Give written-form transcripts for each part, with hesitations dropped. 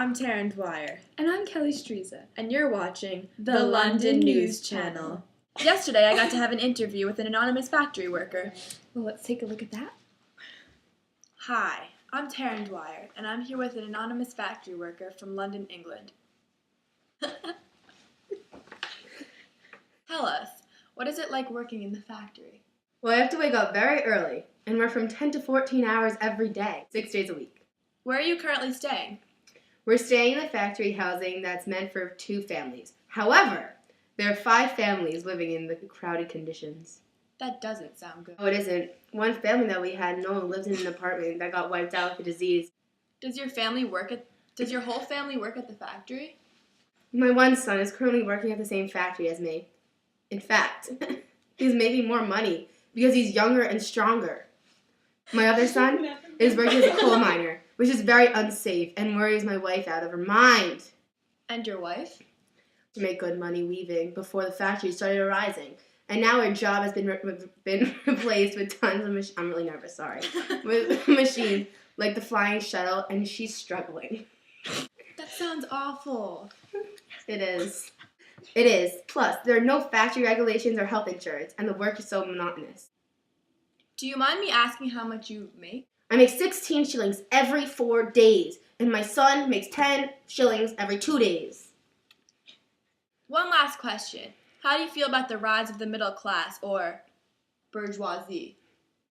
I'm Taryn Dwyer. And I'm Kelly Streezer. And you're watching The London News Channel. Yesterday I got to have an interview with an anonymous factory worker. Well, let's take a look at that. Hi, I'm Taryn Dwyer, and I'm here with an anonymous factory worker from London, England. Tell us, what is it like working in the factory? Well, I have to wake up very early and work from 10 to 14 hours every day, 6 days a week. Where are you currently staying? We're staying in a factory housing that's meant for 2 families. However, there are 5 families living in the crowded conditions. That doesn't sound good. No, it isn't. One family that we had, Noah, lives in an apartment that got wiped out with a disease. Does your whole family work at the factory? My one son is currently working at the same factory as me. In fact, he's making more money because he's younger and stronger. My other son is working as a coal miner, which is very unsafe and worries my wife out of her mind. And your wife? To make good money weaving before the factory started arising. And now her job has been replaced with tons of machines. I'm really nervous, sorry. With machines like the flying shuttle, and she's struggling. That sounds awful. It is. It is. Plus, there are no factory regulations or health insurance, and the work is so monotonous. Do you mind me asking how much you make? I make 16 shillings every 4 days, and my son makes 10 shillings every 2 days. One last question. How do you feel about the rise of the middle class, or bourgeoisie?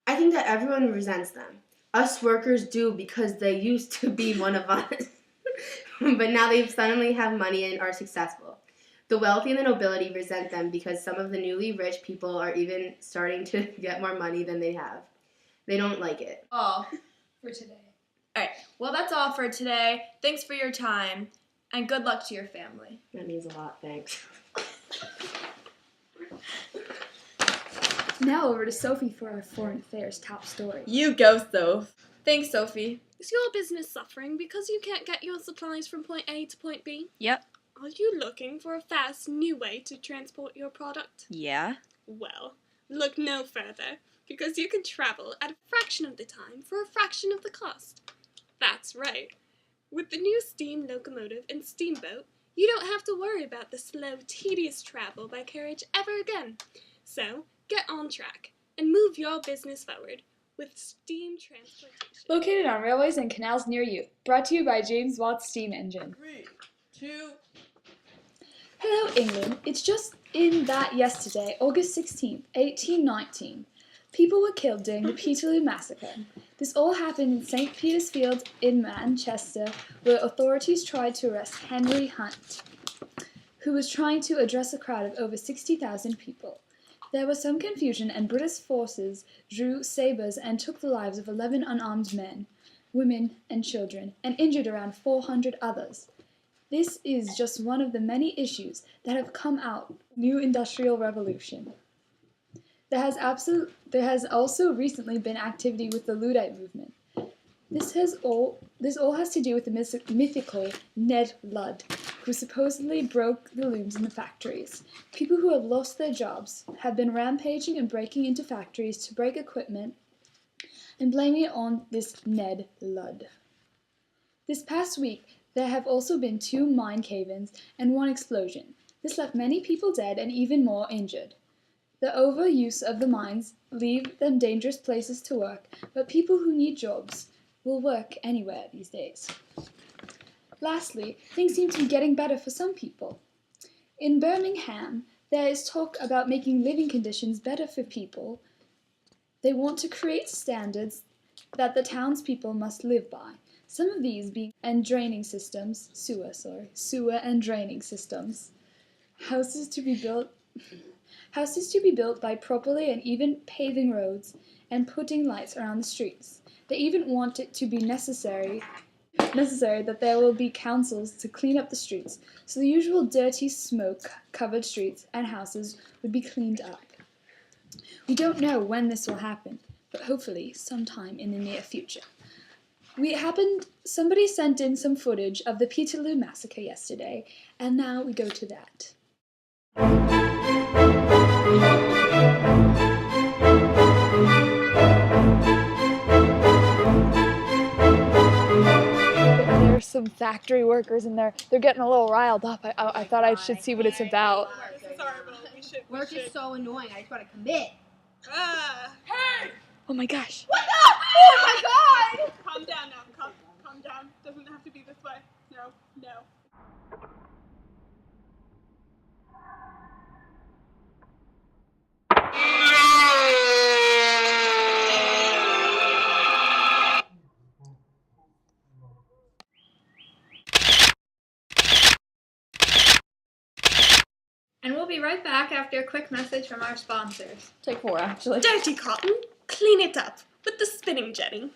I think that everyone resents them. Us workers do because they used to be one of us. But now they suddenly have money and are successful. The wealthy and the nobility resent them because some of the newly rich people are even starting to get more money than they have. They don't like it. All for today. All right. Well, that's all for today. Thanks for your time, and good luck to your family. That means a lot, thanks. Now over to Sophie for our foreign affairs top story. You go, Soph. Thanks, Sophie. Is your business suffering because you can't get your supplies from point A to point B? Yep. Are you looking for a fast, new way to transport your product? Yeah. Well, look no further, because you can travel at a fraction of the time for a fraction of the cost. That's right. With the new steam locomotive and steamboat, you don't have to worry about the slow, tedious travel by carriage ever again. So, get on track and move your business forward with steam transportation. Located on railways and canals near you. Brought to you by James Watt's Steam Engine. 3, 2... Hello, England. It's just in that yesterday, August 16th, 1819, people were killed during the Peterloo Massacre. This all happened in St. Peter's Field in Manchester, where authorities tried to arrest Henry Hunt, who was trying to address a crowd of over 60,000 people. There was some confusion, and British forces drew sabres and took the lives of 11 unarmed men, women, and children, and injured around 400 others. This is just one of the many issues that have come out new industrial revolution. There has also recently been activity with the Luddite movement. This all has to do with the mythical Ned Ludd, who supposedly broke the looms in the factories. People who have lost their jobs have been rampaging and breaking into factories to break equipment and blaming it on this Ned Ludd. This past week, there have also been 2 mine cave-ins and 1 explosion. This left many people dead and even more injured. The overuse of the mines leave them dangerous places to work, but people who need jobs will work anywhere these days. Lastly, things seem to be getting better for some people. In Birmingham, there is talk about making living conditions better for people. They want to create standards that the townspeople must live by. Some of these being sewer and draining systems, houses to be built by properly and even paving roads and putting lights around the streets. They even want it to be necessary that there will be councils to clean up the streets, so the usual dirty, smoke-covered streets and houses would be cleaned up. We don't know when this will happen, but hopefully sometime in the near future. Somebody sent in some footage of the Peterloo Massacre yesterday, and now we go to that. There are some factory workers and they're getting a little riled up. I thought I should see what it's about. This is horrible. Work is so annoying. I just want to commit. Hey! Oh my gosh. What the? Oh my god! Calm down now. Calm down. Doesn't have to be this way. No. And we'll be right back after a quick message from our sponsors. Take 4, actually. Dirty cotton, clean it up with the spinning jenny.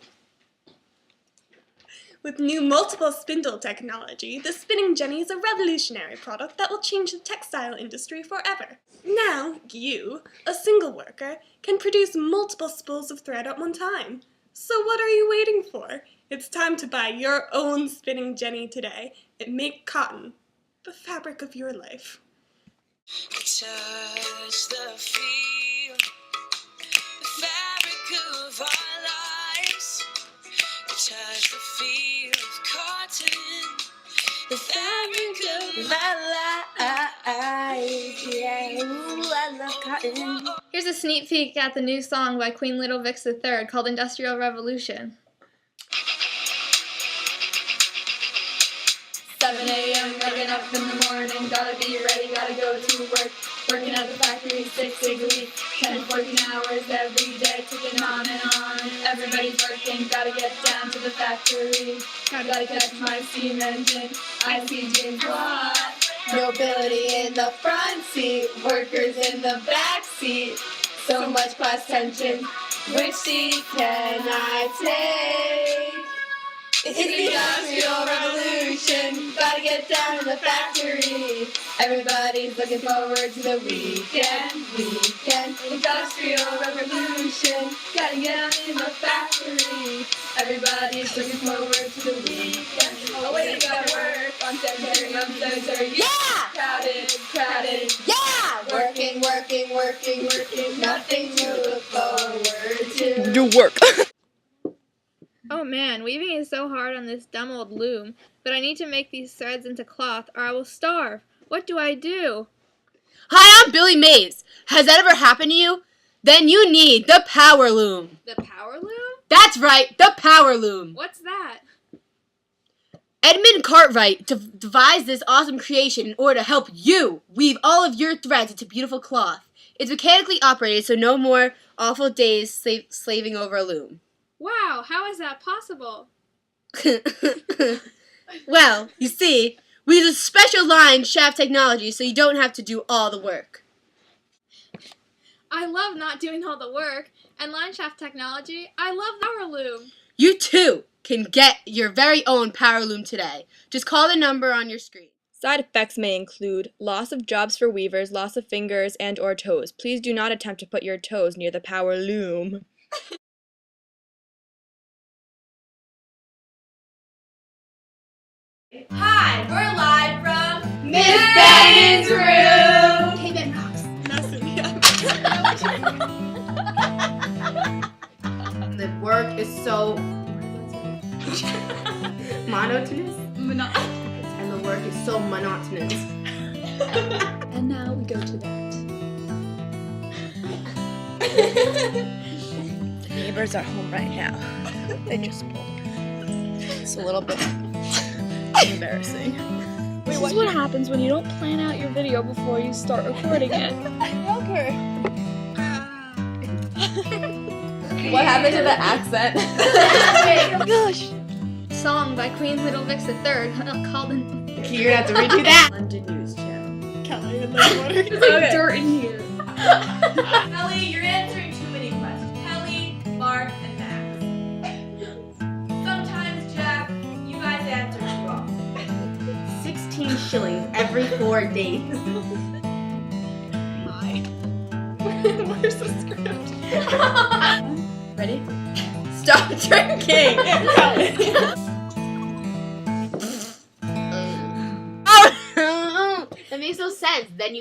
With new multiple spindle technology, the spinning jenny is a revolutionary product that will change the textile industry forever. Now, you, a single worker, can produce multiple spools of thread at one time. So what are you waiting for? It's time to buy your own spinning jenny today and make cotton the fabric of your life. Touch the feel, the fabric of our lives. Touch the feel of cotton, the fabric of my life. Yeah, ooh, I love cotton. Here's a sneak peek at the new song by Queen Little Vix III called Industrial Revolution. 7 a.m. waking up in the morning, gotta be ready, gotta go to work. Working at the factory 6 days a week, 10 to 14 hours every day, ticking on and on. Everybody's working, gotta get down to the factory. Gotta catch my steam engine, I see James Watt. Nobility in the front seat, workers in the back seat. So much class tension, which seat can I take? It's the Industrial Revolution, gotta get down to the factory. Everybody's looking forward to the weekend. Industrial Revolution, gotta get down in the factory. Everybody's looking forward to the weekend. Oh wait, gotta work on Saturday, yeah! Crowded, yeah! Working, nothing to look forward to. Do work. Oh man, weaving is so hard on this dumb old loom, but I need to make these threads into cloth or I will starve. What do I do? Hi, I'm Billy Mays. Has that ever happened to you? Then you need the Power Loom. The power loom? That's right, the Power Loom. What's that? Edmund Cartwright devised this awesome creation in order to help you weave all of your threads into beautiful cloth. It's mechanically operated, so no more awful days slaving over a loom. Wow, how is that possible? Well, you see, we use a special line shaft technology so you don't have to do all the work. I love not doing all the work, and line shaft technology, I love power loom. You too can get your very own Power Loom today. Just call the number on your screen. Side effects may include loss of jobs for weavers, loss of fingers and or toes. Please do not attempt to put your toes near the power loom. Hi, we're live from Miss Bannon's room! Hey, benrox. The work is so monotonous. And the work is so monotonous. And now we go to that. The neighbors are home right now. They just pulled. It's a little bit embarrassing. This is what happens when you don't plan out your video before you start recording it. Okay. What happened to the accent? Oh my gosh. Song by Queen Little Vix III called You're gonna have to redo that. London News Channel. Kelly and the water. There's like dirt in here. Kelly, you're answering too many questions. Kelly, Mark, and Max. Sometimes, Jack, you guys answer too often. 16 shillings every 4 days. Hi. Where's the script? Ready? Stop drinking! Oh, that makes no sense. Then you